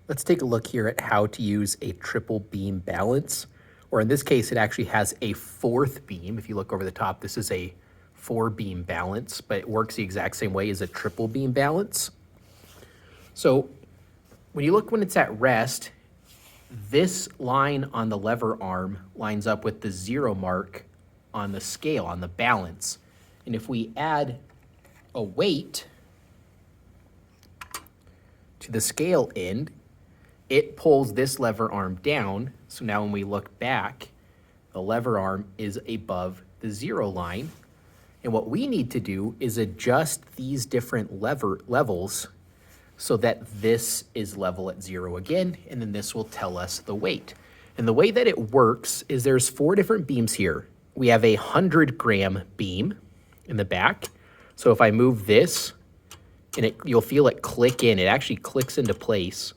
Let's take a look here at how to use a triple beam balance, or in this case, it actually has a fourth beam. If you look over the top, this is a 4-beam balance, but it works the exact same way as a triple beam balance. So when you look when it's at rest, this line on the lever arm lines up with the 0 mark on the scale, on the balance. And if we add a weight to the scale end, it pulls this lever arm down. So now when we look back, the lever arm is above the 0 line. And what we need to do is adjust these different levels so that this is level at 0 again, and then this will tell us the weight. And the way that it works is there's 4 different beams here. We have a 100-gram beam in the back. So if I move this, and you'll feel it click in, it actually clicks into place.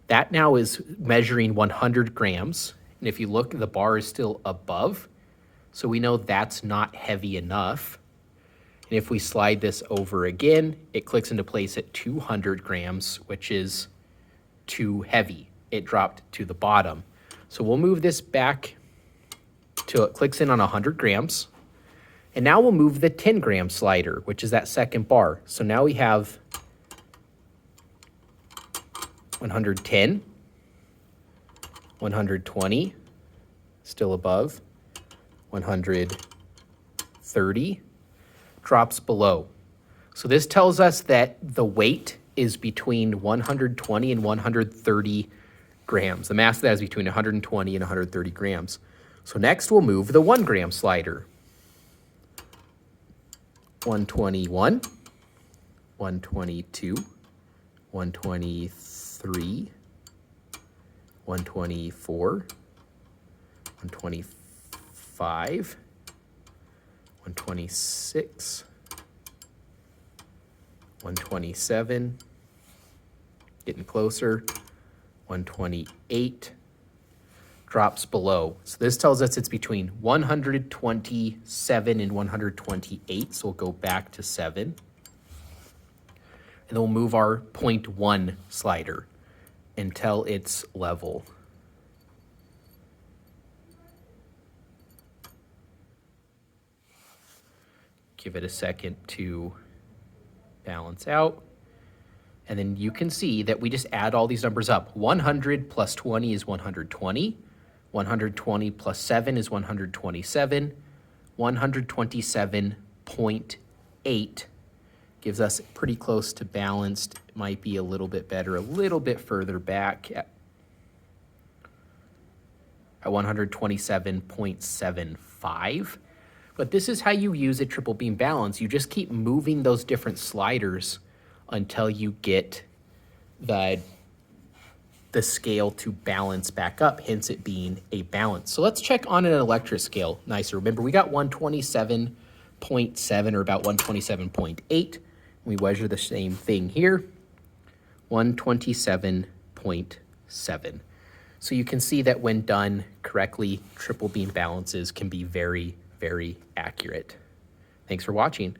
That now is measuring 100 grams. And if you look, the bar is still above. So we know that's not heavy enough. And if we slide this over again, it clicks into place at 200 grams, which is too heavy. It dropped to the bottom. So we'll move this back till it clicks in on 100 grams. And now we'll move the 10-gram slider, which is that second bar. So now we have 110, 120, still above, 130, drops below. So this tells us that the weight is between 120 and 130 grams. The mass of that is between 120 and 130 grams. So next we'll move the 1-gram slider. 121, 122, 123, 124, 125, 126, 127, getting closer, 128, drops below. So this tells us it's between 127 and 128, so we'll go back to 7. And then we'll move our 0.1 slider until it's level. Give it a second to balance out. And then you can see that we just add all these numbers up. 100 plus 20 is 120. 120 plus 7 is 127. 127.8 gives us pretty close to balanced. It might be a little bit better, a little bit further back at 127.75. But this is how you use a triple beam balance. You just keep moving those different sliders until you get the scale to balance back up, hence it being a balance. So let's check on an electric scale nicer. Remember, we got 127.7 or about 127.8. We measure the same thing here, 127.7. So you can see that when done correctly, triple beam balances can be very, very accurate. Thanks for watching.